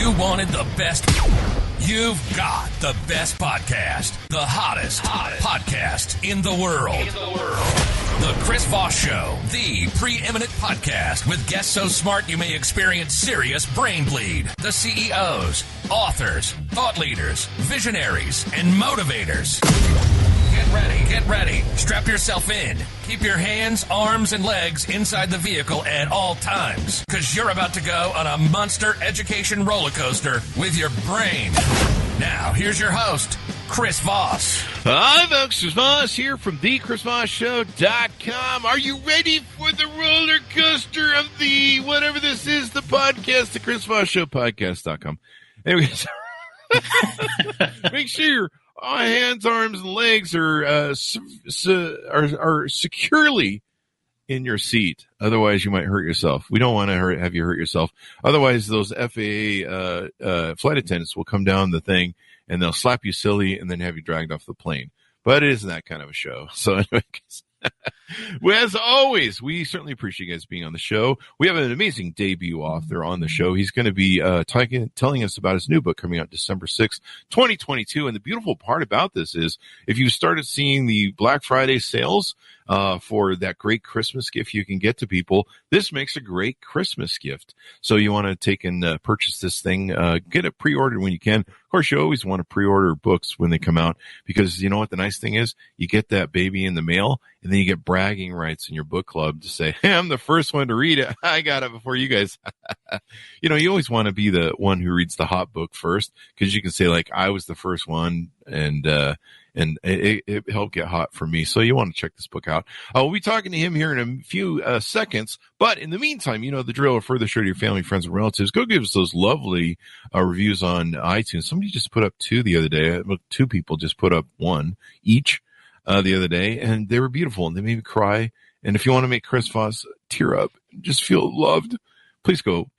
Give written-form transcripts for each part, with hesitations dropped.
You wanted the best. You've got the best podcast. The hottest podcast in the world. The Chris Voss Show, the preeminent podcast with guests so smart you may experience serious brain bleed. The CEOs, authors, thought leaders, visionaries, and motivators. Get ready. Strap yourself in. Keep your hands, arms, and legs inside the vehicle at all times, because you're about to go on a monster education roller coaster with your brain. Now, here's your host, Chris Voss. Hi, folks. Chris Voss here from thechrisvossshow.com. Are you ready for the roller coaster of the whatever this is, the podcast, the Chris Voss Show podcast.com. Anyways, make sure your hands, arms, and legs are securely in your seat. Otherwise, you might hurt yourself. We don't want to have you hurt yourself. Otherwise, those FAA flight attendants will come down the thing and they'll slap you silly and then have you dragged off the plane. But it isn't that kind of a show. So anyway, well, as always, we certainly appreciate you guys being on the show. We have an amazing debut author on the show. He's going to be telling us about his new book coming out December 6th, 2022. And the beautiful part about this is if you started seeing the Black Friday sales for that great Christmas gift you can get to people, this makes a great Christmas gift. So you want to take and purchase this thing, get it pre-ordered when you can. Of course, you always want to pre-order books when they come out because you know what the nice thing is? You get that baby in the mail and then you get bragging rights in your book club to say, hey, I'm the first one to read it. I got it before you guys. You know, you always want to be the one who reads the hot book first because you can say like, I was the first one and it helped get hot for me. So you want to check this book out. We'll be talking to him here in a few seconds. But in the meantime, you know the drill. Further show to your family, friends, and relatives. Go give us those lovely reviews on iTunes. Somebody just put up 2 the other day. 2 people just put up 1 each the other day. And they were beautiful. And they made me cry. And if you want to make Chris Voss tear up, just feel loved, please go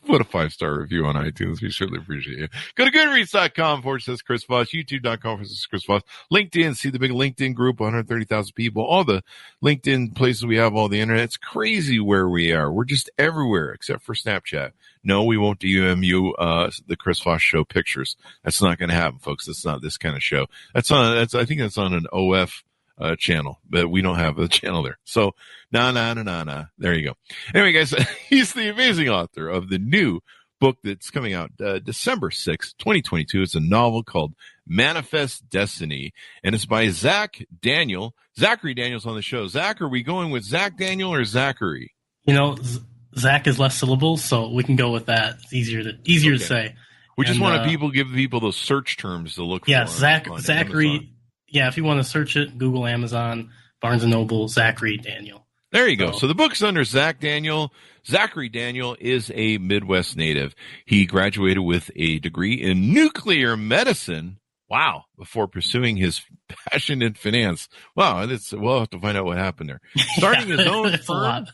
put a 5-star review on iTunes. We certainly appreciate it. Go to goodreads.com/Chris Voss, youtube.com/Chris Voss, LinkedIn, see the big LinkedIn group, 130,000 people, all the LinkedIn places we have, all the internet. It's crazy where we are. We're just everywhere except for Snapchat. No, we won't DMU the Chris Voss Show pictures. That's not going to happen, folks. That's not this kind of show. I think that's on an OF channel, but we don't have a channel there. So, nah. There you go. Anyway, guys, he's the amazing author of the new book that's coming out December 6th, 2022. It's a novel called Manifest Destiny, and it's by Zach Daniel. Zachary Daniel's on the show. Zach, are we going with Zach Daniel or Zachary? You know, Zach is less syllables, so we can go with that. It's easier to say. We just want to give people those search terms to look for. Yeah, Zachary. Amazon. Yeah, if you want to search it, Google, Amazon, Barnes & Noble, Zachary Daniel. There you go. So the book's under Zach Daniel. Zachary Daniel is a Midwest native. He graduated with a degree in nuclear medicine. Wow. Before pursuing his passion in finance. Wow. We'll have to find out what happened there. Starting his own firm,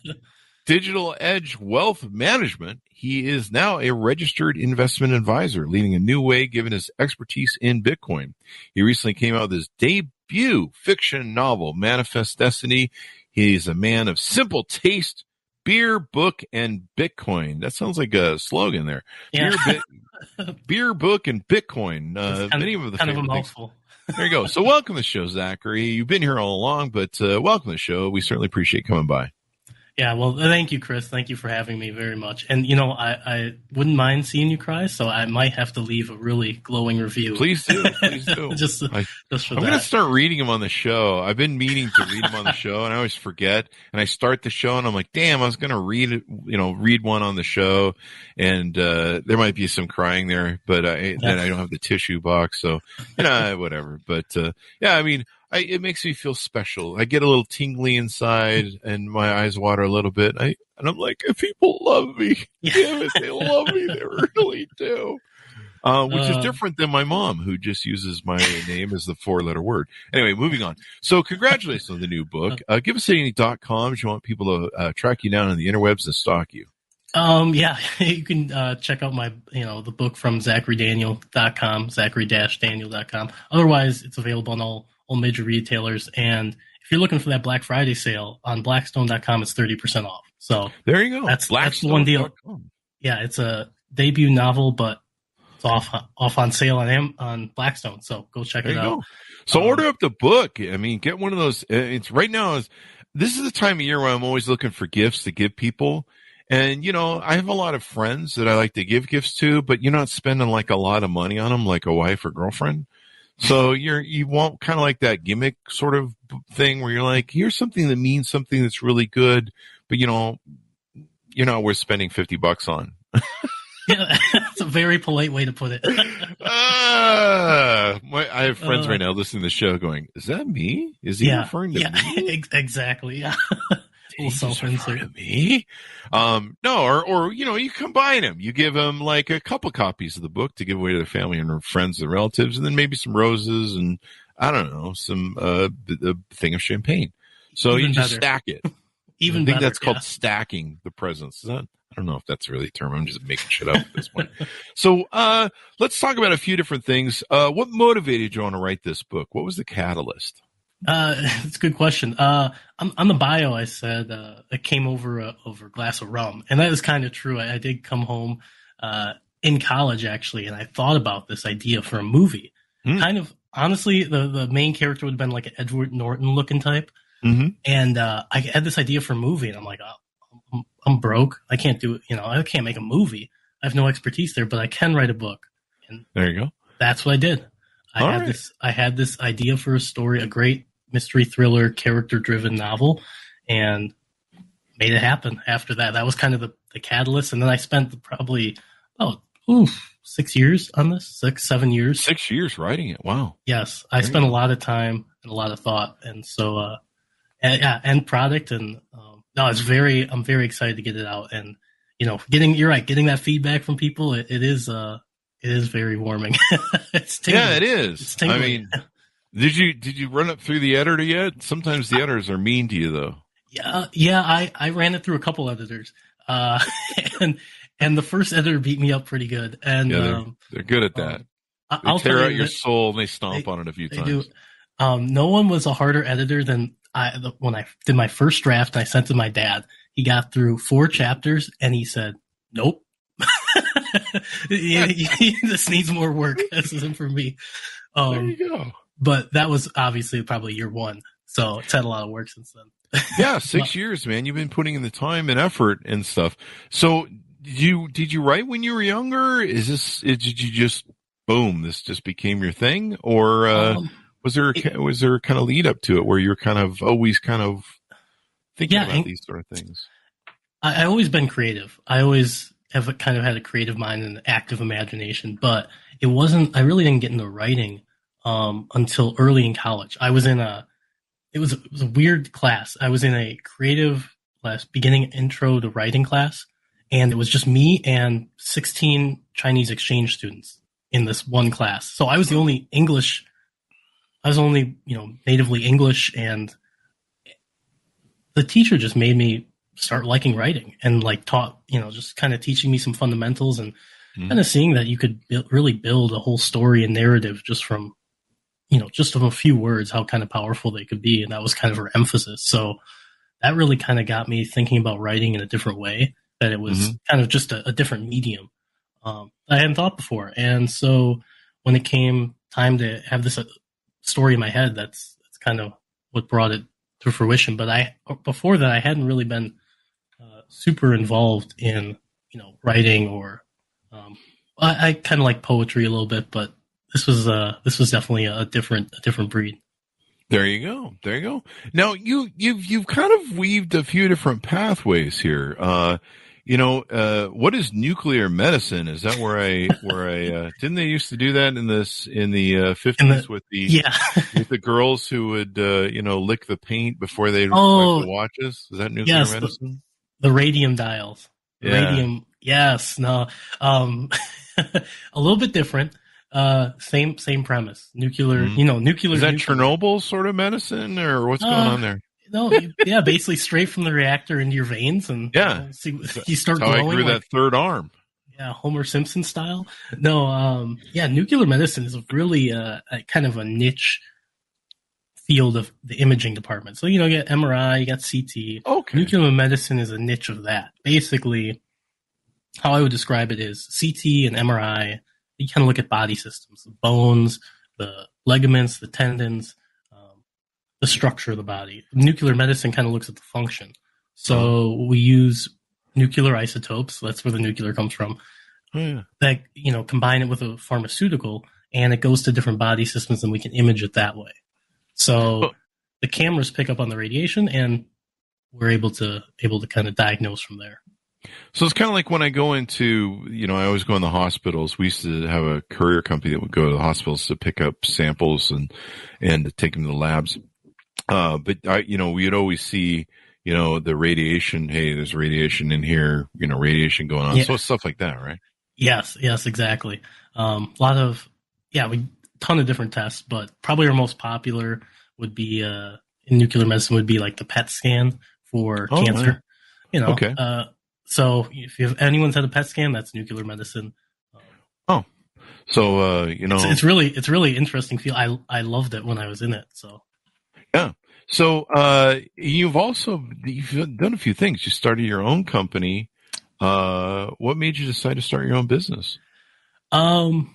Digital Edge Wealth Management, he is now a registered investment advisor, leading a new way given his expertise in Bitcoin. He recently came out with his debut fiction novel, Manifest Destiny. He's a man of simple taste, beer, book, and Bitcoin. That sounds like a slogan there. Yeah. Beer, book, and Bitcoin. Many of the kind of a mouthful. There you go. So welcome to the show, Zachary. You've been here all along, but welcome to the show. We certainly appreciate coming by. Yeah, well, thank you, Chris. Thank you for having me very much. And, you know, I wouldn't mind seeing you cry, so I might have to leave a really glowing review. Please do. just for that. I'm going to start reading them on the show. I've been meaning to read them on the show, and I always forget. And I start the show, and I'm like, damn, I was going to read one on the show. And there might be some crying there, but then I don't have the tissue box, so, whatever. But, yeah, I mean, it makes me feel special. I get a little tingly inside and my eyes water a little bit. And I'm like, if people love me, damn it, they love me. They really do. Which is different than my mom, who just uses my name as the 4-letter word. Anyway, moving on. So congratulations on the new book. Give us any .com if you want people to track you down on the interwebs and stalk you. Yeah, you can check out my, the book from ZacharyDaniel.com, Zachary-Daniel.com. Otherwise, it's available on all major retailers. And if you're looking for that Black Friday sale on Blackstone.com, it's 30% off. So there you go. That's the one deal. Yeah, it's debut novel, but it's off on sale on Blackstone. So go check it out. Go. So order up the book. I mean, get one of those. It's right now. This is the time of year where I'm always looking for gifts to give people. And, I have a lot of friends that I like to give gifts to, but you're not spending like a lot of money on them like a wife or girlfriend. So you want kind of like that gimmick sort of thing where you're like, here's something that means something that's really good, but you're not worth spending $50 on. Yeah, that's a very polite way to put it. I have friends right now listening to the show going, is that me? Is he referring to me? Exactly. Yeah. Self-insert to me. No, or you combine them. You give them like a couple copies of the book to give away to their family and their friends and relatives, and then maybe some roses and I don't know, some a thing of champagne. So you just stack it. I think that's called stacking the presents. Is that? I don't know if that's really a term. I'm just making shit up at this point. So let's talk about a few different things. What motivated you on to write this book? What was the catalyst? It's a good question. On the bio, I said I came over a glass of rum, and that is kind of true. I did come home in college, actually, and I thought about this idea for a movie. Kind of, honestly, the main character would have been like an Edward Norton-looking type. Mm-hmm. And I had this idea for a movie, and I'm like, I'm broke. I can't do it. I can't make a movie. I have no expertise there, but I can write a book. And there you go. That's what I did. I had this idea for a story, a great mystery thriller, character-driven novel, and made it happen after that. That was kind of the catalyst. And then I spent probably 6 years on this, 7 years. 6 years writing it. Wow. Yes. I spent a lot of time and a lot of thought. And so, end product. And I'm very excited to get it out. And, you're right, getting that feedback from people, it is very warming. It's tingling. Yeah, it is. It's tingling. I mean, did you run it through the editor yet? Sometimes the editors are mean to you, though. Yeah. I ran it through a couple editors, and the first editor beat me up pretty good. And they're good at that. They tear out your soul and they stomp on it a few times. Do. No one was a harder editor than when I did my first draft. And I sent it to my dad. He got through 4 chapters and he said, "Nope, this needs more work. This isn't for me." There you go. But that was obviously probably year 1. So it's had a lot of work since then. Yeah, 6 years, man. You've been putting in the time and effort and stuff. So did you write when you were younger? Did you just boom, this just became your thing? Or was there kind of lead up to it where you're kind of always kind of thinking about these sort of things? I always been creative. I always have kind of had a creative mind and an active imagination, but I really didn't get into writing until early in college. I was in it was a weird class. I was in a creative class, beginning intro to writing class, and it was just me and 16 Chinese exchange students in this one class. So I was the only English. I was only, natively English, and the teacher just made me start liking writing and taught, just kind of teaching me some fundamentals and kind of seeing that you could really build a whole story and narrative just from, just from a few words, how kind of powerful they could be. And that was kind of her emphasis. So that really kind of got me thinking about writing in a different way, that it was kind of just a different medium I hadn't thought before. And so when it came time to have this story in my head, that's kind of what brought it to fruition. But before that, I hadn't really been super involved in, writing or I kind of like poetry a little bit, but this was definitely a different breed. There you go. Now you've kind of weaved a few different pathways here. What is nuclear medicine? Is that where I didn't they used to do that in the 50s with the girls who would lick the paint before they lick the watches? Is that nuclear medicine? The radium dials. Yeah. Radium. Yes. No. A little bit different. Same premise. Nuclear. Nuclear. Is that Chernobyl sort of medicine, or what's going on there? No, basically straight from the reactor into your veins, and you start glowing. I grew that third arm. Yeah, Homer Simpson style. No, nuclear medicine is really a kind of a niche field of the imaging department. So you get MRI, you got CT. Okay. Nuclear medicine is a niche of that. Basically, how I would describe it is CT and MRI. You kind of look at body systems, the bones, the ligaments, the tendons, the structure of the body. Nuclear medicine kind of looks at the function. So we use nuclear isotopes. That's where the nuclear comes from. That, combine it with a pharmaceutical, and it goes to different body systems, and we can image it that way. So the cameras pick up on the radiation, and we're able to kind of diagnose from there. So it's kind of like when I go into, I always go in the hospitals. We used to have a courier company that would go to the hospitals to pick up samples and to take them to the labs. But we'd always see, the radiation. Hey, there's radiation in here, radiation going on. Yeah. So it's stuff like that, right? Yes, exactly. A lot of, ton of different tests, but probably our most popular would be, in nuclear medicine would be like the PET scan for cancer. Right. Okay. So if anyone's had a PET scan, that's nuclear medicine. So it's really interesting field. I loved it when I was in it. So yeah. So you've done a few things. You started your own company. What made you decide to start your own business? I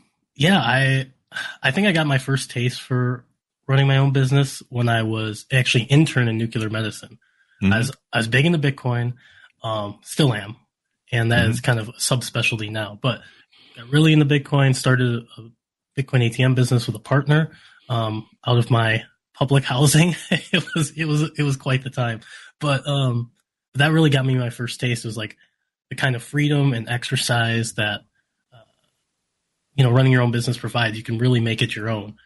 think I got my first taste for running my own business when I was actually intern in nuclear medicine. Mm-hmm. I was big into Bitcoin, still am, and that is kind of a subspecialty now. But got really into Bitcoin, started a Bitcoin ATM business with a partner out of my public housing. It was quite the time. But that really got me my first taste. It was like the kind of freedom and exercise that running your own business provides. You can really make it your own.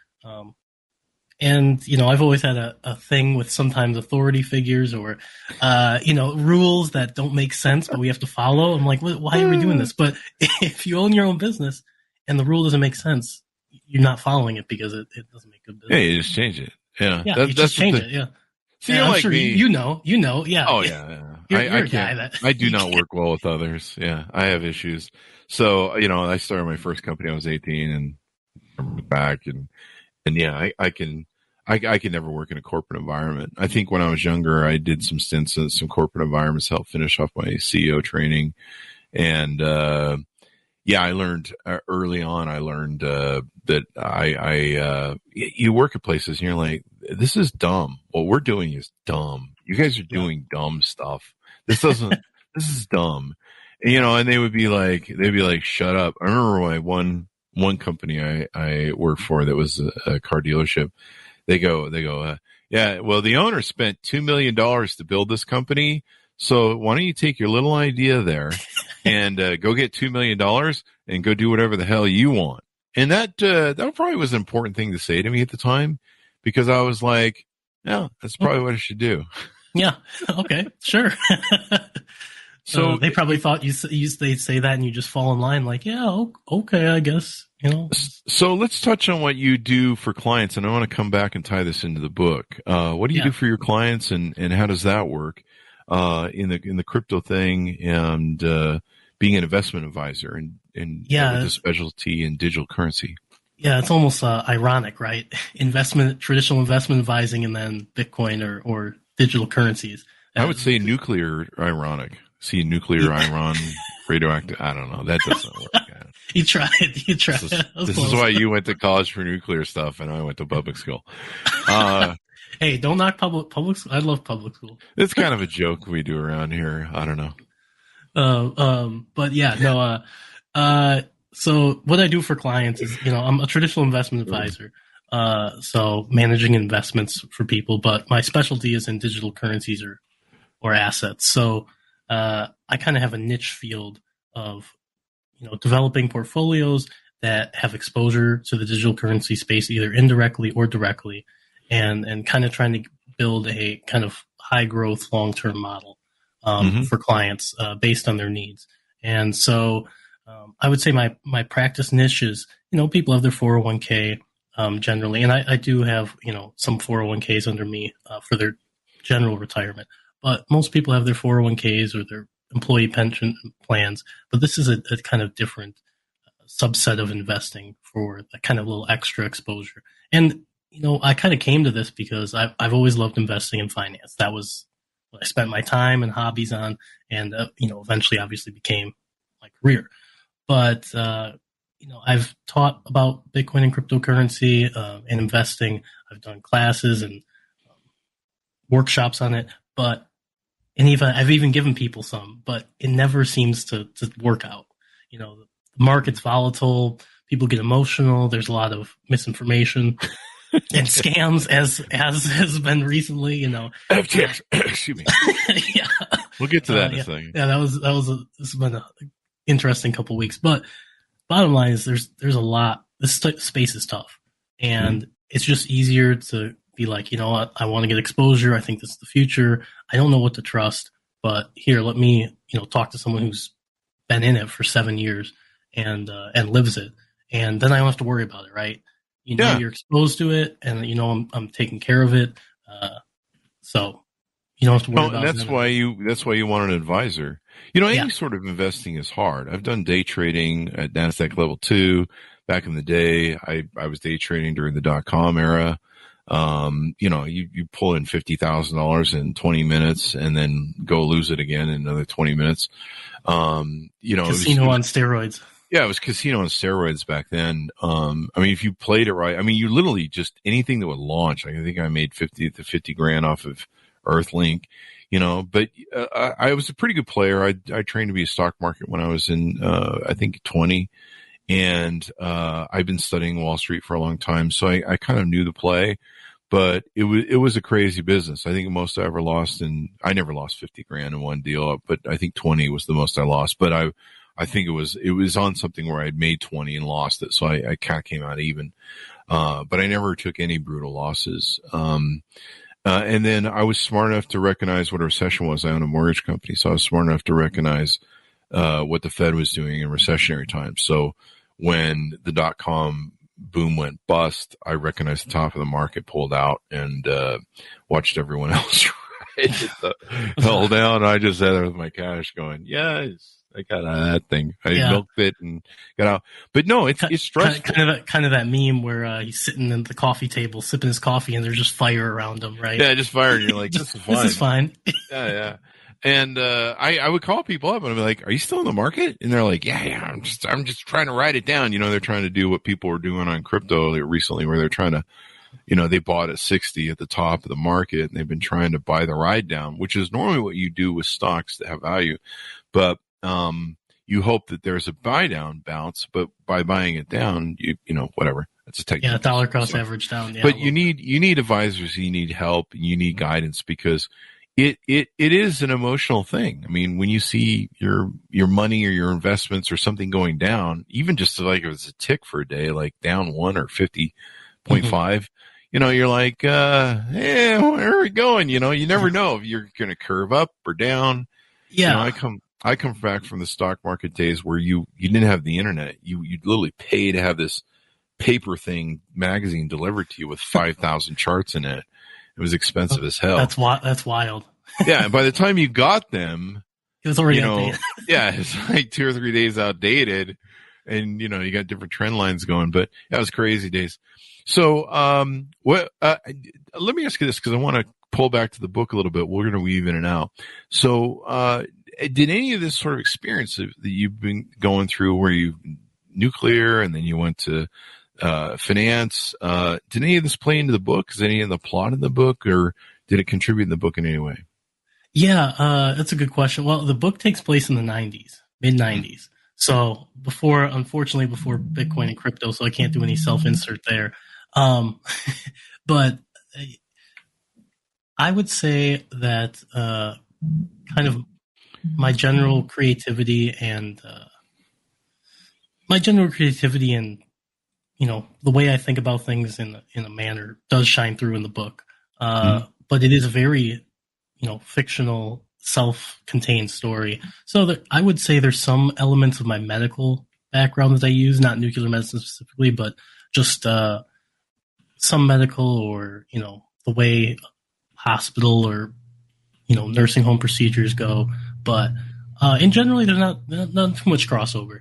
And I've always had a thing with sometimes authority figures or rules that don't make sense, but we have to follow. I'm like, why are we doing this? But if you own your own business and the rule doesn't make sense, you're not following it because it doesn't make good business. Yeah, you just change it. Yeah, you just change it. Yeah. See, you're like me. You know. Yeah. Oh yeah. You're a guy that I do not work well with others. Yeah, I have issues. So I started my first company. I was 18 and I'm back and yeah, I can never work in a corporate environment. I think when I was younger, I did some stints in some corporate environments, helped finish off my CEO training, and I learned early on. I learned that you work at places and you're like, this is dumb. What we're doing is dumb. You guys are doing dumb stuff. This is dumb. And they would be like, shut up. I remember when one company I worked for that was a car dealership. They go, well, the owner spent $2 million to build this company. So why don't you take your little idea there and go get $2 million and go do whatever the hell you want. And that probably was an important thing to say to me at the time, because I was like, yeah, that's probably what I should do. Yeah. Okay. Sure. So they probably thought they'd say that and you just fall in line like, yeah, okay, I guess, So let's touch on what you do for clients, and I want to come back and tie this into the book. What do you do for your clients, and how does that work in the crypto thing, and being an investment advisor and with a specialty in digital currency? Yeah, it's almost ironic, right? Traditional investment advising, and then Bitcoin or digital currencies. I would say nuclear ironic. See, nuclear iron, radioactive. I don't know. That doesn't work. You tried. This is why you went to college for nuclear stuff, and I went to public school. Hey, don't knock public school. I love public school. It's kind of a joke we do around here. I don't know. But yeah, no. So what I do for clients is, I'm a traditional investment advisor. So managing investments for people, but my specialty is in digital currencies or assets. So I kind of have a niche field of, developing portfolios that have exposure to the digital currency space, either indirectly or directly, and kind of trying to build a kind of high growth, long-term model for clients based on their needs. And so I would say my practice niche is, people have their 401k generally, and I do have, some 401ks under me for their general retirement. But most people have their 401ks or their employee pension plans. But this is a kind of different subset of investing for a kind of little extra exposure. And, I kind of came to this because I've always loved investing in finance. That was what I spent my time and hobbies on, and, eventually obviously became my career. But I've taught about Bitcoin and cryptocurrency and investing. I've done classes and workshops on it, I've even given people some, but it never seems to work out. The market's volatile. People get emotional. There's a lot of misinformation and scams, as has been recently. FTX. Excuse me. Yeah, we'll get to that in a second. Yeah, this has been an interesting couple of weeks. But bottom line is, there's a lot. This space is tough, and it's just easier to be like, you know what, I want to get exposure. I think this is the future. I don't know what to trust, but here, let me, talk to someone who's been in it for 7 years and lives it. And then I don't have to worry about it, right? You're exposed to it, and I'm taking care of it. So you don't have to worry about it. That's why you want an advisor. Any sort of investing is hard. I've done day trading at NASDAQ level 2 back in the day. I was day trading during the .com era. You pull in $50,000 in 20 minutes and then go lose it again in another 20 minutes. Casino on steroids. Yeah, it was casino on steroids back then. If you played it right, you literally just anything that would launch. I think I made 50 grand off of Earthlink, but I was a pretty good player. I trained to be a stock market when I was in, I think 20. And I've been studying Wall Street for a long time, so I kind of knew the play. But it was a crazy business. I think the most I ever lost, and I never lost 50 grand in one deal, but I think 20 was the most I lost. But I think it was on something where I'd made 20 and lost it, so I kind of came out even. But I never took any brutal losses. And then I was smart enough to recognize what a recession was. I own a mortgage company, so I was smart enough to recognize what the Fed was doing in recessionary times. So when the .com boom went bust, I recognized the top of the market pulled out and watched everyone else ride it hell down. I just sat there with my cash going, yes, I got out of that thing. I milked it and got out. But no, it's stressful. Kind of that meme where he's sitting at the coffee table sipping his coffee and there's just fire around him, right? Yeah, just fire. And you're like, this is fine. This is fine. Yeah. And I would call people up and I'd be like, "Are you still in the market?" And they're like, "Yeah, I'm just trying to write it down." They're trying to do what people were doing on crypto recently, where they're trying to, they bought at 60 at the top of the market, and they've been trying to buy the ride down, which is normally what you do with stocks that have value. But you hope that there's a buy down bounce, but by buying it down, whatever. That's a technique. Yeah, dollar cost average down. Yeah, but you need advisors, you need help, you need guidance, because it is an emotional thing. When you see your money or your investments or something going down, even just like if it's a tick for a day, like down 1 or 50.5, you're like, where are we going? You never know if you're going to curve up or down. Yeah. I come back from the stock market days where you didn't have the internet. You literally pay to have this paper magazine delivered to you with 5,000 charts in it. It was expensive as hell. That's wild. Yeah, and by the time you got them, it was already outdated. Yeah, it's like 2 or 3 days outdated, and you got different trend lines going. But that was crazy days. So, let me ask you this, because I want to pull back to the book a little bit. We're going to weave in and out. So, did any of this sort of experience that you've been going through, where you nuclear and then you went to finance, did any of this play into the book? Is any of the plot in the book, or did it contribute in the book in any way? Yeah, that's a good question. Well, the book takes place in the mid 90s. So unfortunately before Bitcoin and crypto, so I can't do any self-insert there. But I would say that kind of my general creativity and the way I think about things in a manner does shine through in the book. But it is a very, fictional, self-contained story. So I would say there's some elements of my medical background that I use, not nuclear medicine specifically, but just some medical or, the way hospital or, nursing home procedures go. But in general, there's not too much crossover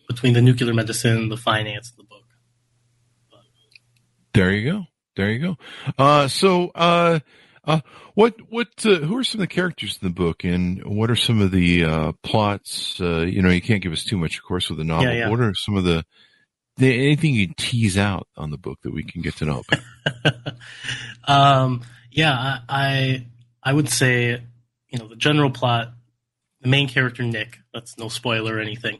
between the nuclear medicine, the finance, and the book. But. There you go. So Who are some of the characters in the book, and what are some of the plots? You can't give us too much, of course, with the novel. Yeah. What are some of the anything you tease out on the book that we can get to know about? I would say, the general plot, the main character, Nick, that's no spoiler or anything.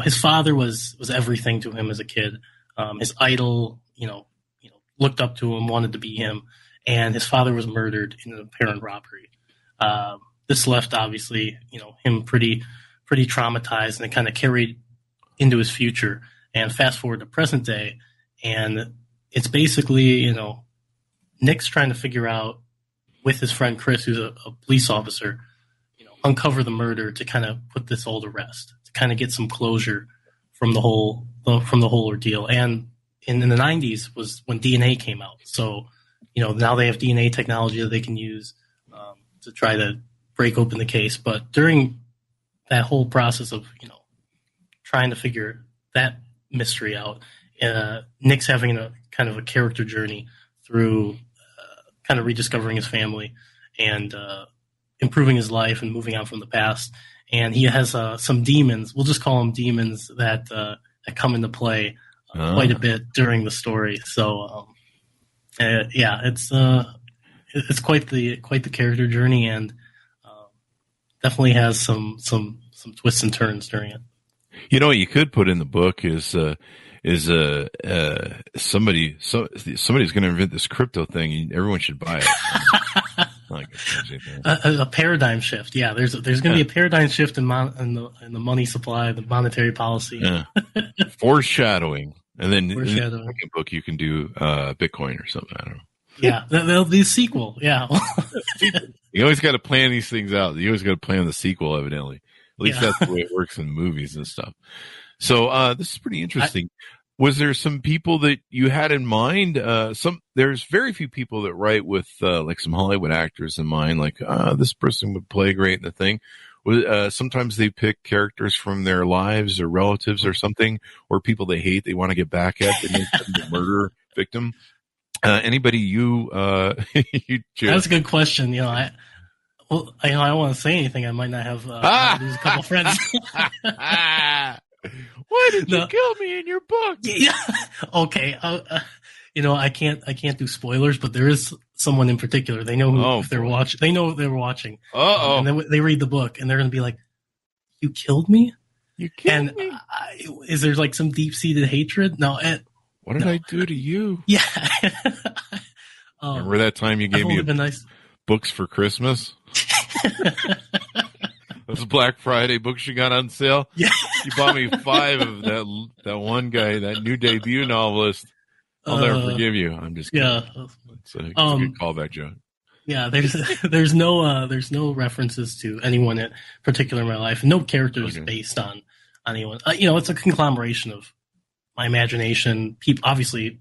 His father was everything to him as a kid. His idol, looked up to him, wanted to be him, and his father was murdered in an apparent robbery. This left, obviously, him pretty traumatized, and it kind of carried into his future. And fast forward to present day, and it's basically, Nick's trying to figure out, with his friend Chris, who's a police officer, uncover the murder to kind of put this all to rest, to kind of get some closure from the whole ordeal. And in the 90s was when DNA came out. So, now they have DNA technology that they can use to try to break open the case. But during that whole process of, trying to figure that mystery out, Nick's having a kind of a character journey through kind of rediscovering his family and improving his life and moving on from the past. And he has some demons. We'll just call them demons that come into play quite a bit during the story. So, it's quite the character journey, and definitely has some twists and turns during it. What you could put in the book is somebody's going to invent this crypto thing, and everyone should buy it. A paradigm shift. Yeah, there's going to be a paradigm shift in the money supply, the monetary policy. Yeah. Foreshadowing, and then in the second book you can do Bitcoin or something. I don't know. Yeah, there'll be a sequel. Yeah, you always got to plan these things out. You always got to plan the sequel, evidently. At least that's the way it works in movies and stuff. So this is pretty interesting. Was there some people that you had in mind? There's very few people that write with like some Hollywood actors in mind, like this person would play great in the thing. Sometimes they pick characters from their lives or relatives or something, or people they hate, they want to get back at. They make them the murder victim. Anybody you choose? That's a good question. I don't want to say anything. I might not have lose a couple friends. Why did you kill me in your book? Yeah. Okay. I can't do spoilers, but there is someone in particular. They know who if they're watching. They know they were watching. And then they read the book, and they're going to be like, "You killed me? You killed me? Is there like some deep seated hatred? No. What did I do to you? Yeah. Remember that time you gave me books for Christmas? Those Black Friday books you got on sale? Yeah. You bought me 5 of that one guy, that new debut novelist. I'll never forgive you. I'm just kidding. Yeah. It's a good callback, Joe. Yeah, there's no references to anyone in particular in my life. No characters based on anyone. It's a conglomeration of my imagination. Obviously,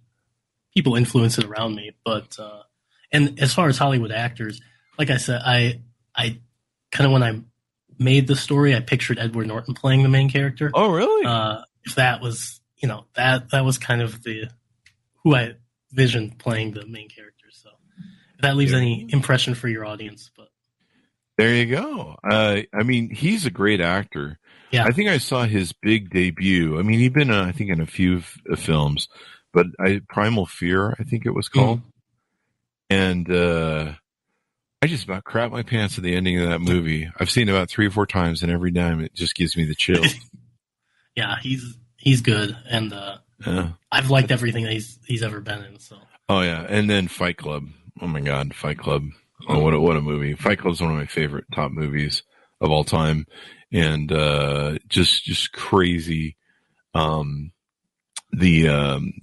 people influence it around me, but and as far as Hollywood actors, like I said, I kind of, when I made the story, I pictured Edward Norton playing the main character. Oh, really? If that was, that was kind of who I visioned playing the main character. So if that leaves any impression for your audience, but there you go. He's a great actor. Yeah. I think I saw his big debut. He'd been, I think, in a few films, but Primal Fear, I think it was called. And I just about crap my pants at the ending of that movie. I've seen it about 3 or 4 times, and every time it just gives me the chills. Yeah, he's good, and I've liked everything that he's ever been in. So. Oh yeah, and then Fight Club. Oh my God, Fight Club! Oh, what a movie! Fight Club is one of my favorite top movies of all time, and just crazy.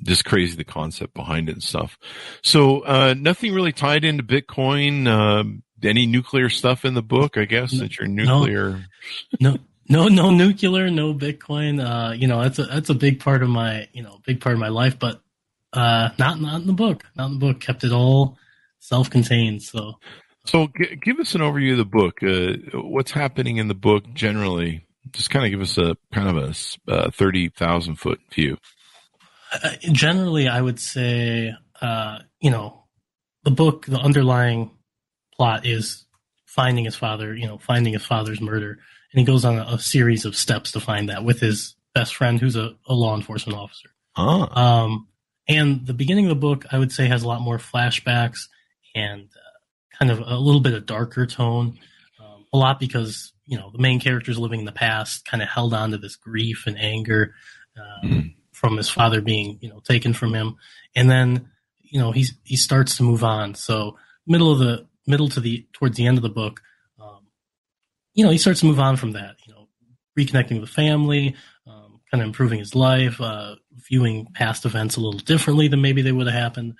Just crazy the concept behind it and stuff. So nothing really tied into Bitcoin. Any nuclear stuff in the book? I guess that you're nuclear. No nuclear, no Bitcoin. That's a big part of my life, but not in the book. Not in the book. Kept it all self-contained. So give us an overview of the book. What's happening in the book generally? Just kind of give us a kind of a 30,000 foot view. Generally, I would say, the book, the underlying plot is finding his father, finding his father's murder. And he goes on a series of steps to find that with his best friend, who's a law enforcement officer. And the beginning of the book, I would say, has a lot more flashbacks and kind of a little bit of darker tone. A lot because, the main character is living in the past, kind of held on to this grief and anger from his father being, taken from him. And then, he starts to move on. So towards the end of the book, he starts to move on from that, reconnecting with the family, kind of improving his life, viewing past events a little differently than maybe they would have happened.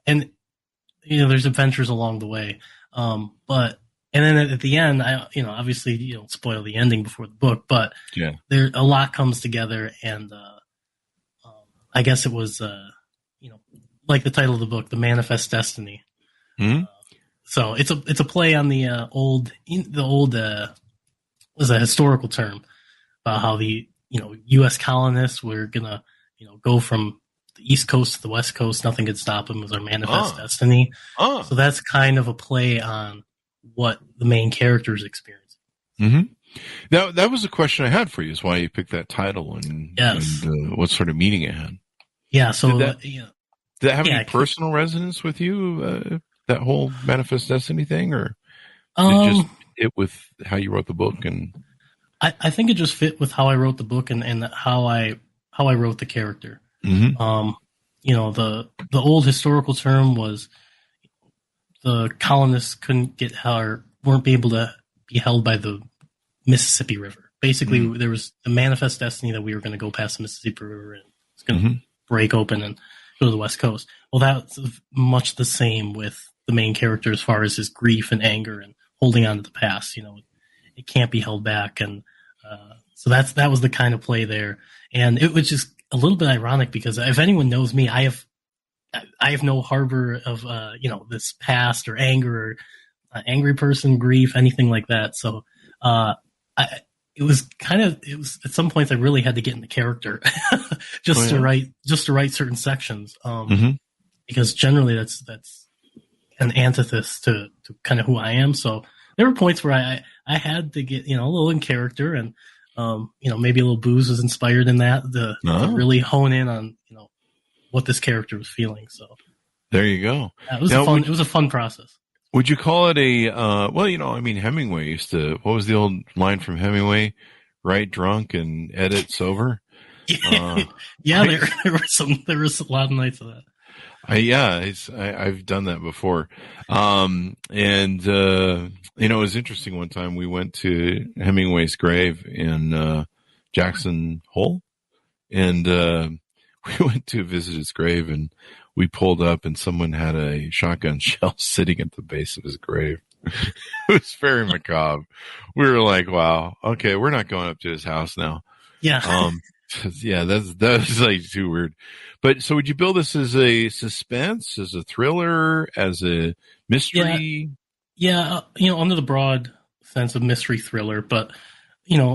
And, there's adventures along the way. And then at the end, obviously you don't spoil the ending before the book, but there a lot comes together, and I guess it was, like the title of the book, The Manifest Destiny. Mm-hmm. So it's a play on the old was a historical term about how the U.S. colonists were gonna go from the East Coast to the West Coast. Nothing could stop them. It was our manifest destiny. So that's kind of a play on what the main characters experience. Mm-hmm. That was a question I had for you, is why you picked that title and what sort of meaning it had. Yeah. So did that have any personal resonance with you? That whole manifest destiny thing, or it just fit with how you wrote the book? And I think it just fit with how I wrote the book and how I wrote the character. Mm-hmm. The old historical term was the colonists weren't able to be held by the Mississippi River. Basically, there was the manifest destiny that we were going to go past the Mississippi River and it's going to break open and go to the West Coast. Well, that's much the same with the main character as far as his grief and anger and holding on to the past. It can't be held back. And so that was the kind of play there. And it was just a little bit ironic because if anyone knows me, I have no harbor of, this past or anger or angry person, grief, anything like that. So it was at some points I really had to get into character to write certain sections. Because generally that's an antithesis to kind of who I am. So there were points where I had to get, a little in character and, maybe a little booze was inspired in that to really hone in on, what this character was feeling. So there you go. It was a fun process. Would you call it Hemingway used to, what was the old line from Hemingway? Write drunk and edit sober. There was a lot of nights of that. I've done that before. It was interesting. One time we went to Hemingway's grave in Jackson Hole, and we went to visit his grave, and we pulled up, and someone had a shotgun shell sitting at the base of his grave. It was very macabre. We were like, "Wow, okay, we're not going up to his house now." Yeah. That's like too weird. But so would you build this as a suspense, as a thriller, as a mystery? Yeah. Under the broad sense of mystery thriller, but,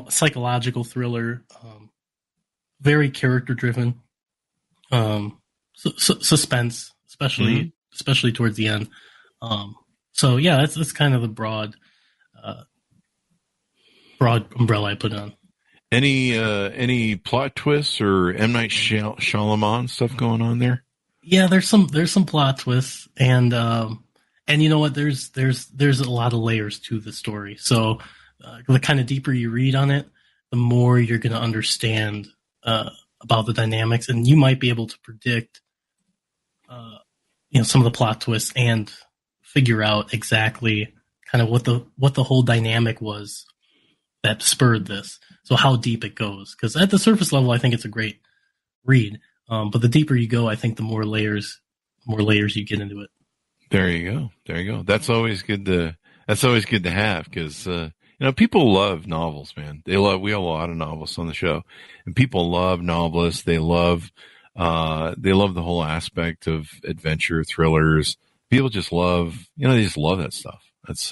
psychological thriller, very character driven, suspense, especially towards the end. So yeah, that's kind of the broad umbrella I put on. Any plot twists or M. Night Shyamalan stuff going on there? Yeah, there's some plot twists, and you know what? There's a lot of layers to the story. So the kind of deeper you read on it, the more you're going to understand about the dynamics, and you might be able to predict, some of the plot twists and figure out exactly kind of what the whole dynamic was that spurred this. So how deep it goes, because at the surface level, I think it's a great read. But the deeper you go, I think the more layers you get into it. There you go. That's always good to have, because people love novels, man. We have a lot of novelists on the show, and people love novelists. They love the whole aspect of adventure thrillers. People just love, they just love that stuff. It's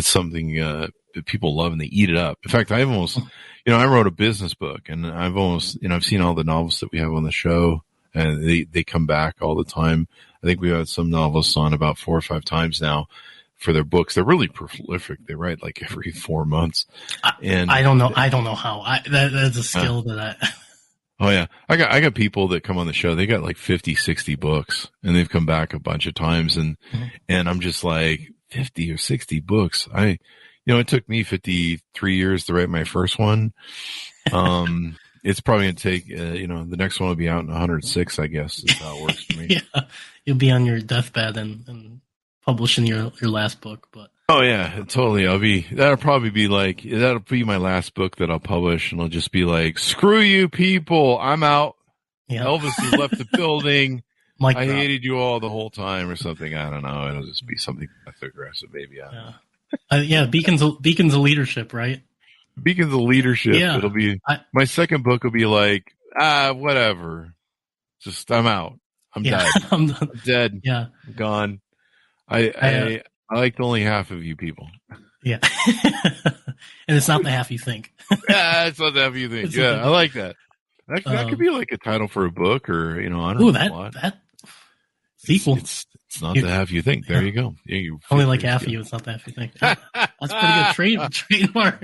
something that people love, and they eat it up. In fact, I wrote a business book, and I've seen all the novels that we have on the show. and they come back all the time. I think we've had some novelists on about 4 or 5 times now for their books. They're really prolific. They write like every 4 months. And I don't know how. That's a skill that I. Oh yeah. I got people that come on the show. They got like 50, 60 books and they've come back a bunch of times. And I'm just like 50 or 60 books. It took me 53 years to write my first one. It's probably going to take, the next one will be out in 106, I guess is how it works for me. Yeah. You'll be on your deathbed and publishing your last book, but. Oh yeah, totally. That'll be my last book that I'll publish, and I'll just be like, screw you people, I'm out. Yeah. Elvis has left the building. I hated you all the whole time or something. I don't know. It'll just be something aggressive, maybe. Beacons of leadership, right? Beacons of leadership. Yeah. It'll be, my second book will be like, whatever. Just, I'm out. I'm dead. I'm dead. Yeah. I'm gone. I liked only half of you people. Yeah. And it's not the half you think. Yeah, it's not the half you think. Yeah, I like that. That could be like a title for a book or, I don't know. That sequel. It's not the half you think. There you go. Yeah, only like half of you. It's not the half you think. That's pretty good trademark.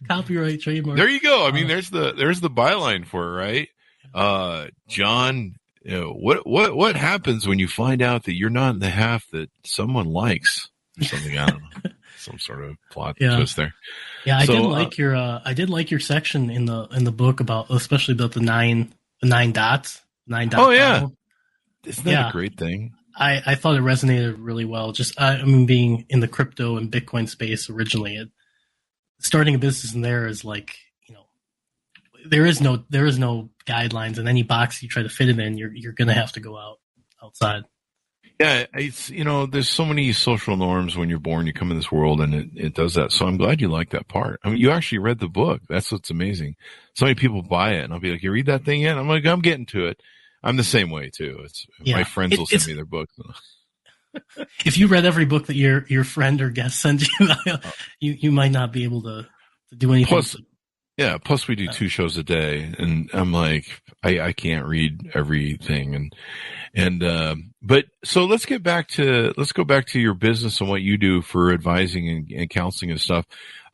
Copyright trademark. There you go. I mean, there's the byline for it, right? John, what happens when you find out that you're not in the half that someone likes? Or something, I don't know, some sort of plot twist there. Yeah, I did like your section in the book especially about the nine dots. Oh yeah, model. Isn't that a great thing? I thought it resonated really well. Just being in the crypto and Bitcoin space originally, starting a business in there is like there is no guidelines, and any box you try to fit it in, you're going to have to go outside. Yeah, it's there's so many social norms when you're born. You come in this world, and it does that. So I'm glad you like that part. I mean, you actually read the book. That's what's amazing. So many people buy it, and I'll be like, "You read that thing yet?" I'm like, "I'm getting to it." I'm the same way too. My friends will send me their books. If you read every book that your friend or guest sends you, you might not be able to do anything. Plus we do 2 shows a day, and I'm like, I can't read everything, but so let's go back to your business and what you do for advising and counseling and stuff.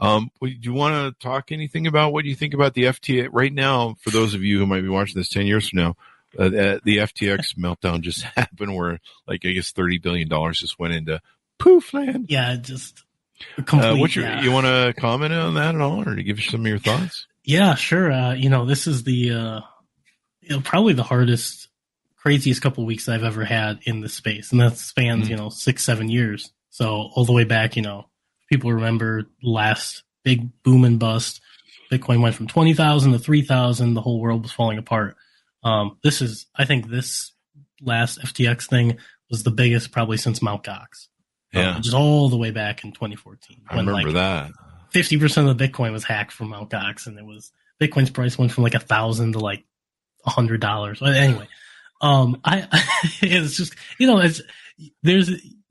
Do you want to talk anything about what you think about the FTX right now? For those of you who might be watching this 10 years from now, the FTX meltdown just happened, where I guess $30 billion just went into poof land. Yeah, just. Complete, you want to comment on that at all, or to give some of your thoughts? Yeah, sure. This is the probably the hardest, craziest couple of weeks I've ever had in this space, and that spans 6-7 years. So all the way back, people remember last big boom and bust. Bitcoin went from 20,000 to 3,000. The whole world was falling apart. I think this last FTX thing was the biggest probably since Mt. Gox. Yeah, just all the way back in 2014. I remember that 50% of the Bitcoin was hacked from Mt. Gox, and Bitcoin's price went from like $1,000 to like $100. Anyway, it's just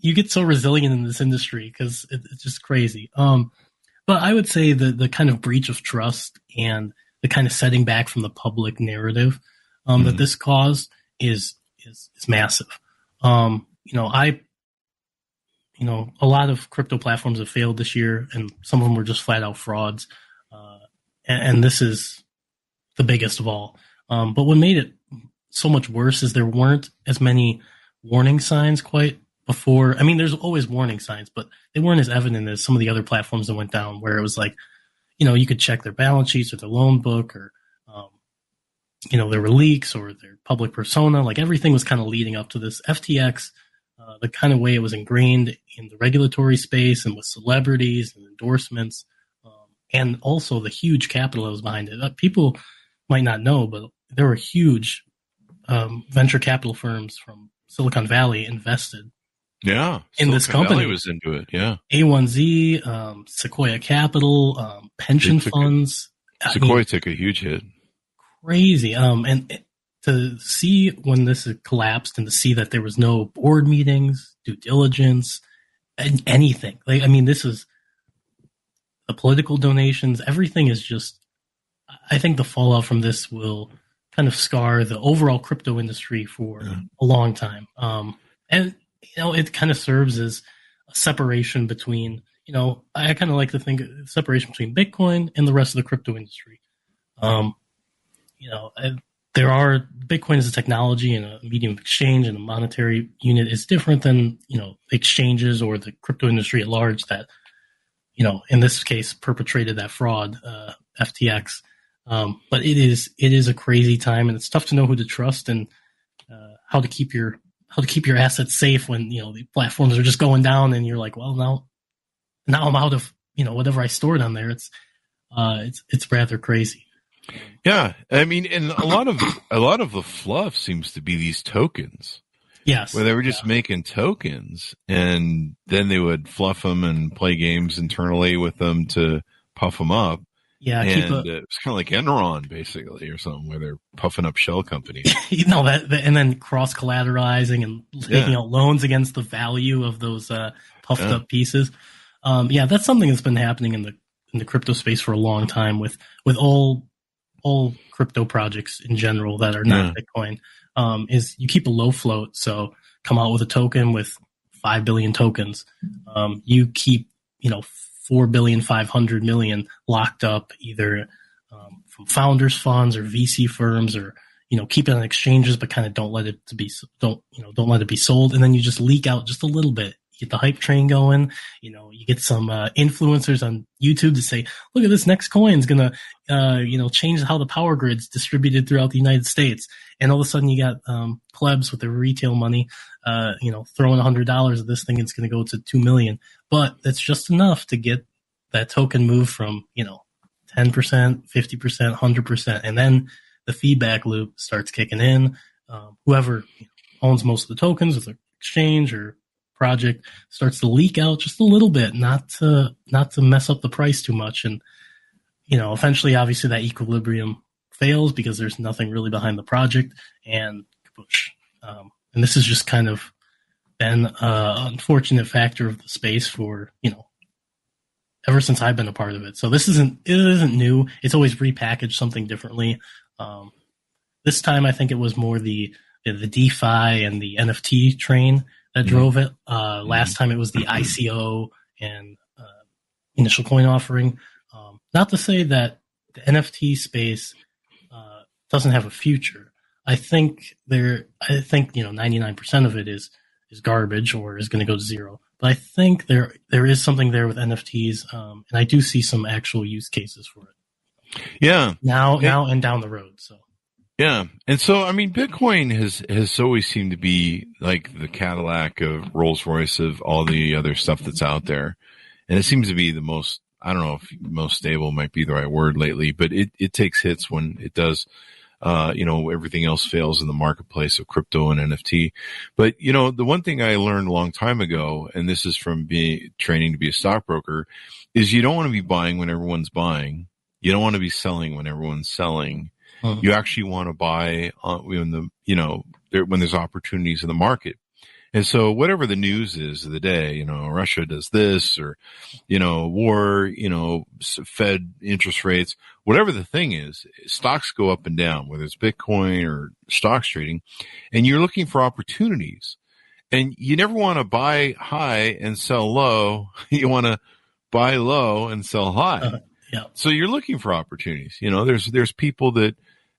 you get so resilient in this industry because it's just crazy. But I would say the kind of breach of trust and the kind of setting back from the public narrative that this caused is massive. A lot of crypto platforms have failed this year, and some of them were just flat out frauds. And this is the biggest of all. But what made it so much worse is there weren't as many warning signs quite before. I mean, there's always warning signs, but they weren't as evident as some of the other platforms that went down, where it was like, you could check their balance sheets or their loan book, or, there were leaks or their public persona. Like everything was kind of leading up to this. FTX, the kind of way it was ingrained in the regulatory space and with celebrities and endorsements, and also the huge capital that was behind it. People might not know, but there were huge venture capital firms from Silicon Valley invested in this company. Valley was into it, yeah. A1Z, Sequoia Capital, pension funds. Sequoia took a huge hit. Crazy. And to see when this had collapsed, and to see that there was no board meetings, due diligence, and anything. This is the political donations. Everything is just, I think the fallout from this will kind of scar the overall crypto industry for a long time. And it kind of serves as a separation between, I kind of like to think of separation between Bitcoin and the rest of the crypto industry. Bitcoin is a technology and a medium of exchange, and a monetary unit is different than, exchanges or the crypto industry at large that, in this case, perpetrated that fraud, FTX. But it is a crazy time, and it's tough to know who to trust and how to keep your assets safe when the platforms are just going down, and you're like, well, now I'm out of whatever I stored on there. It's rather crazy. Yeah, I mean, and a lot of the fluff seems to be these tokens. Yes, where they were just making tokens, and then they would fluff them and play games internally with them to puff them up. Yeah, and it's kind of like Enron, basically, or something, where they're puffing up shell companies. that, and then cross collateralizing and taking out loans against the value of those puffed up pieces. That's something that's been happening in the crypto space for a long time with all crypto projects in general that are not Bitcoin. Is you keep a low float, so come out with a token with 5 billion tokens. You keep 4.5 billion locked up either from founders funds or VC firms, or keep it on exchanges, but kind of don't let it be sold, and then you just leak out just a little bit. You get the hype train going. You get some influencers on YouTube to say, "Look at this next coin's gonna, change how the power grid's distributed throughout the United States." And all of a sudden, you got plebs with their retail money, throwing $100 at this thing. It's going to go to 2 million, but that's just enough to get that token moved from 10%, 50%, 100%, and then the feedback loop starts kicking in. Whoever owns most of the tokens with the exchange or project starts to leak out just a little bit, not to mess up the price too much, and eventually, obviously, that equilibrium fails because there's nothing really behind the project, and push. And this has just kind of been an unfortunate factor of the space for ever since I've been a part of it. So it isn't new. It's always repackaged something differently. This time, I think it was more the DeFi and the NFT train that drove it. Last time it was the ICO and initial coin offering. Not to say that the NFT space doesn't have a future. I think 99% of it is garbage or is going to go to zero. But I think there is something there with NFTs, and I do see some actual use cases for it. Yeah. Now and down the road. So. Yeah. And so, I mean, Bitcoin has always seemed to be like the Cadillac of Rolls Royce of all the other stuff that's out there. And it seems to be the most, I don't know if most stable might be the right word lately, but it takes hits when it does, everything else fails in the marketplace of crypto and NFT. But, the one thing I learned a long time ago, and this is from training to be a stockbroker, is you don't want to be buying when everyone's buying. You don't want to be selling when everyone's selling. You actually want to buy when there's opportunities in the market. And so whatever the news is of the day, Russia does this or, war, Fed interest rates, whatever the thing is, stocks go up and down, whether it's Bitcoin or stocks trading, and you're looking for opportunities. And you never want to buy high and sell low. You want to buy low and sell high. Yeah. So you're looking for opportunities. There's people that,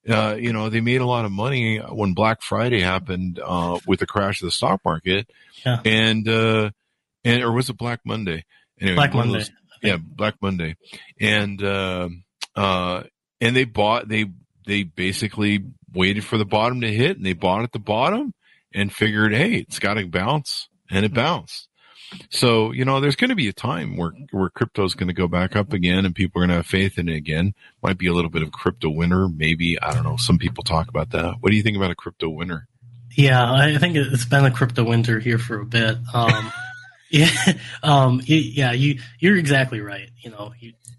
they made a lot of money when Black Friday happened, with the crash of the stock market. Yeah. Or was it Black Monday? Anyway, Black Monday. Black Monday. And they basically waited for the bottom to hit, and they bought at the bottom and figured, hey, it's got to bounce, and it bounced. So, there's going to be a time where crypto is going to go back up again and people are going to have faith in it again. Might be a little bit of crypto winter. Maybe, I don't know. Some people talk about that. What do you think about a crypto winter? Yeah, I think it's been a crypto winter here for a bit. You're exactly right.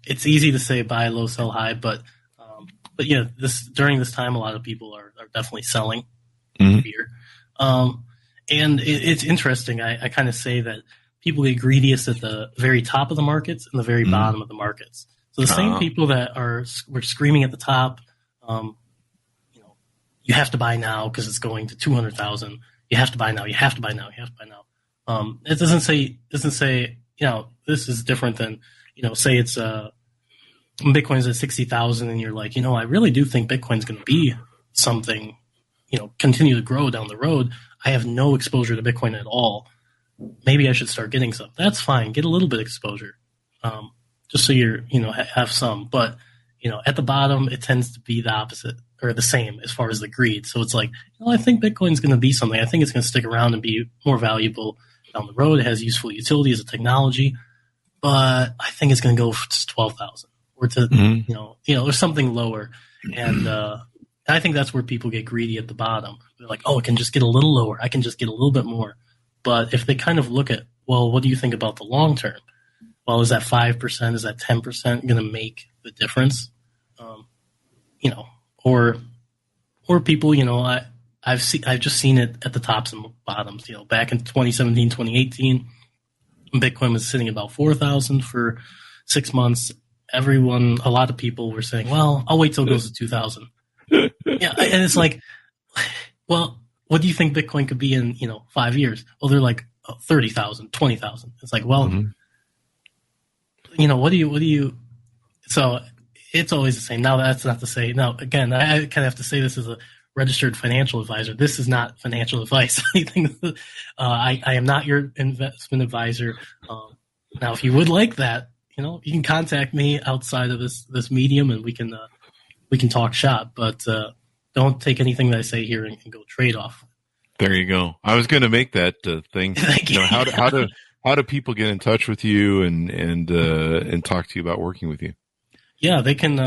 It's easy to say buy low, sell high, but during this time, a lot of people are definitely selling fear. And it's interesting. I kind of say that people get greediest at the very top of the markets and the very bottom of the markets. So the same people that were screaming at the top, you have to buy now because it's going to 200,000. You have to buy now. You have to buy now. You have to buy now. It doesn't say, this is different than, say it's, Bitcoin's at 60,000 and you're like, I really do think Bitcoin's going to be something, continue to grow down the road. I have no exposure to Bitcoin at all. Maybe I should start getting some. That's fine. Get a little bit of exposure. Just so you're, have some. But, at the bottom, it tends to be the opposite or the same as far as the greed. So it's like, I think Bitcoin's going to be something. I think it's going to stick around and be more valuable down the road. It has useful utility as a technology, but I think it's going to go to 12,000 or to, or something lower. And I think that's where people get greedy at the bottom. They're like, I can just get a little lower. I can just get a little bit more. But if they kind of look at, well, what do you think about the long term? Well, is that 5%? Is that 10% going to make the difference? Or people, I've just seen it at the tops and bottoms. Back in 2017, 2018, Bitcoin was sitting about 4,000 for 6 months. A lot of people were saying, well, I'll wait till it goes to 2,000. Yeah, and it's like, well, what do you think Bitcoin could be in 5 years? Well, they're like 30,000, 20,000. It's like, well, what do you? So it's always the same. Now that's not to say. Now again, I kind of have to say this as a registered financial advisor. This is not financial advice. I am not your investment advisor. Now, if you would like that, you can contact me outside of this medium, and we can talk shop. But don't take anything that I say here and go trade off. There you go. I was going to make that thing. How do people get in touch with you and talk to you about working with you? Yeah, they can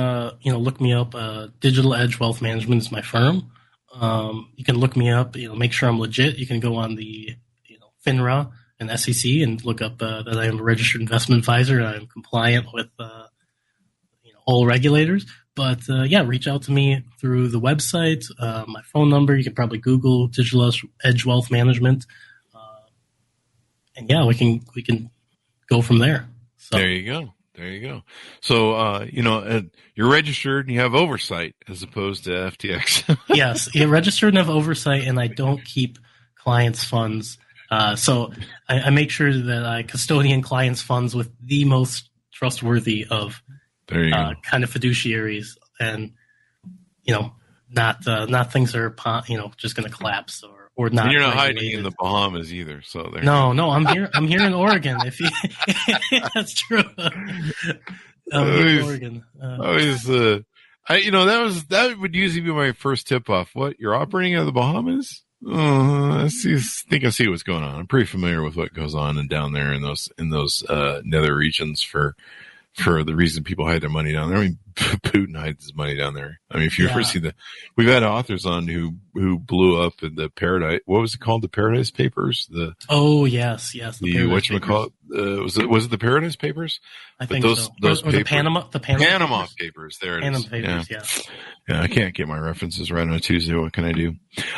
look me up. Digital Edge Wealth Management is my firm. You can look me up. Make sure I'm legit. You can go on the FINRA and SEC and look up that I am a registered investment advisor and I'm compliant with all regulators. But reach out to me through the website, my phone number. You can probably Google Digital Edge Wealth Management, and we can go from there. So. There you go. So you're registered and you have oversight as opposed to FTX. Yes, you're registered and have oversight, and I don't keep clients' funds. So I make sure that I custodian clients' funds with the most trustworthy of kind of fiduciaries, and not things that are just going to collapse or not. And you're not hiding in the Bahamas either, so there. No, I'm here. I'm here in Oregon. If you, that's true. I'm here in Oregon. That would usually be my first tip off. What, you're operating out of the Bahamas? I think I see what's going on. I'm pretty familiar with what goes on and down there in those nether regions for the reason people hide their money down there. I mean, Putin hides his money down there. I mean, if you ever see we've had authors on who blew up in the Paradise. What was it called? The Paradise Papers. The whatchamacallit? Was it the Paradise Papers? I think so. Those papers, the Panama Papers. There it Panama is. Papers. Yeah. I can't get my references right on a Tuesday. What can I do?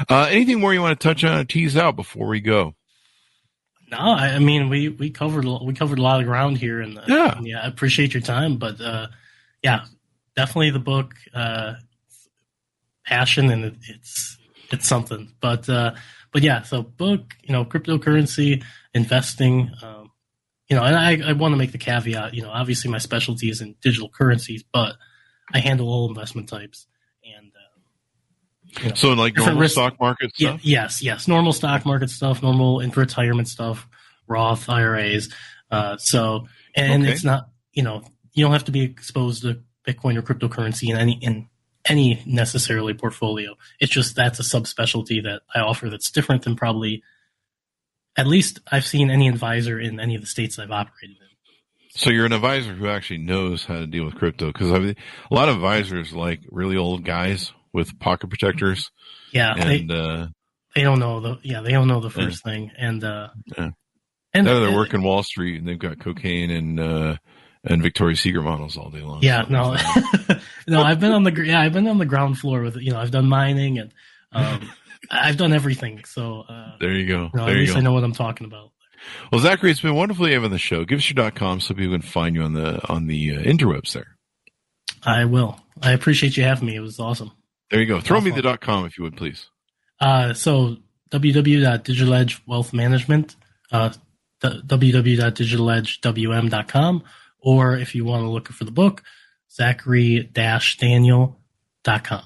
Anything more you want to touch on or tease out before we go? No, I mean we covered a lot of ground here, and I appreciate your time. But definitely the book, passion, and it's something. But so book, cryptocurrency investing, and I want to make the caveat, obviously my specialty is in digital currencies, but I handle all investment types. So like normal stock market stuff? Yes. Normal stock market stuff, normal in retirement stuff, Roth IRAs. It's not, you don't have to be exposed to Bitcoin or cryptocurrency in any necessarily portfolio. It's just that's a subspecialty that I offer that's different than probably, at least I've seen any advisor in any of the states I've operated in. So you're an advisor who actually knows how to deal with crypto, because a lot of advisors like really old guys with pocket protectors. Yeah, and they don't know the first thing, and they're working Wall Street and they've got cocaine and Victoria's Secret models all day long. Yeah, so no, I've been on the ground floor with I've done mining and I've done everything. So there you go. At least I know what I'm talking about. Well, Zachary, it's been wonderful to have you on the show. Give us your .com so people can find you on the interwebs there. I will. I appreciate you having me. It was awesome. There you go. Throw me the .com if you would, please. So www.digitaledgewealthmanagement, www.digitaledgewm.com, or if you want to look for the book, Zachary-Daniel.com.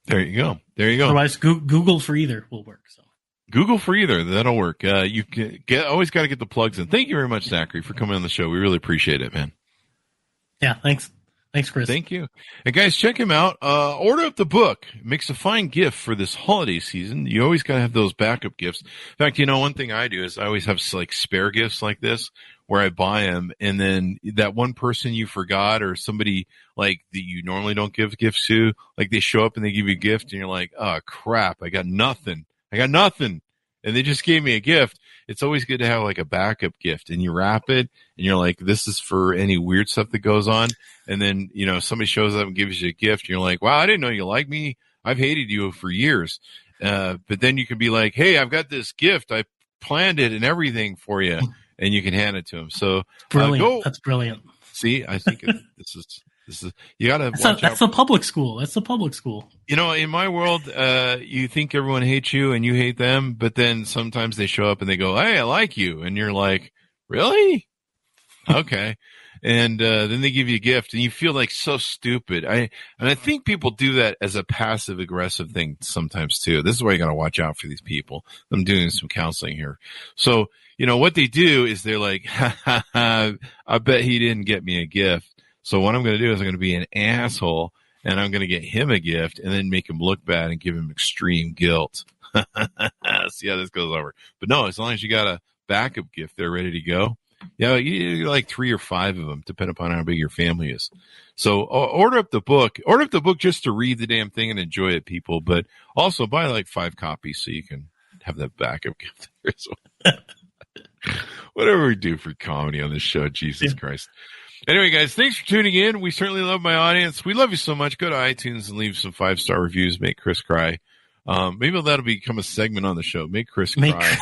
There you go. There you go. Otherwise, Google for either will work. So Google for either. That'll work. You can always got to get the plugs in. Thank you very much, Zachary, for coming on the show. We really appreciate it, man. Yeah, thanks. Thanks, Chris. Thank you. And guys, check him out. Order up the book. It makes a fine gift for this holiday season. You always got to have those backup gifts. In fact, one thing I do is I always have like spare gifts like this where I buy them, and then that one person you forgot or somebody like that you normally don't give gifts to, like they show up and they give you a gift and you're like, oh crap, I got nothing. And they just gave me a gift. It's always good to have like a backup gift, and you wrap it and you're like, this is for any weird stuff that goes on. And then, somebody shows up and gives you a gift. And you're like, wow, I didn't know you like me. I've hated you for years. But then you can be like, hey, I've got this gift. I planned it and everything for you. And you can hand it to them. So brilliant. That's brilliant. See, I think this is you got to watch out. That's the public school. That's the public school. In my world, you think everyone hates you and you hate them, but then sometimes they show up and they go, hey, I like you. And you're like, really? Okay. And then they give you a gift and you feel like so stupid. I think people do that as a passive aggressive thing sometimes too. This is why you got to watch out for these people. I'm doing some counseling here. So, what they do is they're like, I bet he didn't get me a gift. So what I'm going to do is I'm going to be an asshole and I'm going to get him a gift and then make him look bad and give him extreme guilt. See how this goes over. But no, as long as you got a backup gift there ready to go. Yeah, you like 3 or 5 of them, depending upon how big your family is. So order up the book. Order up the book just to read the damn thing and enjoy it, people. But also buy like 5 copies so you can have that backup gift there as well. Whatever we do for comedy on this show, Jesus Christ. Anyway, guys, thanks for tuning in. We certainly love my audience. We love you so much. Go to iTunes and leave some 5-star reviews. Make Chris cry. Maybe that'll become a segment on the show. Make Chris cry.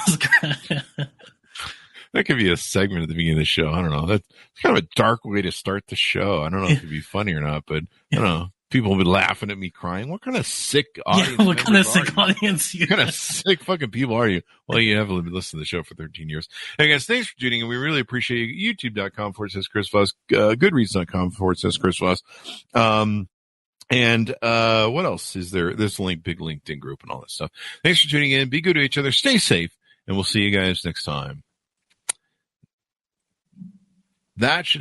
That could be a segment at the beginning of the show. I don't know. That's kind of a dark way to start the show. I don't know if it'd be funny or not, but I don't know. People will be laughing at me crying. What kind of sick audience? Yeah, what kind of sick audience? What kind of sick fucking people are you? Well, you haven't listened to the show for 13 years. Hey, guys, thanks for tuning in. We really appreciate you. YouTube.com/Chris Voss. Goodreads.com/Chris Voss. And what else is there? There's a big LinkedIn group and all that stuff. Thanks for tuning in. Be good to each other. Stay safe. And we'll see you guys next time. That should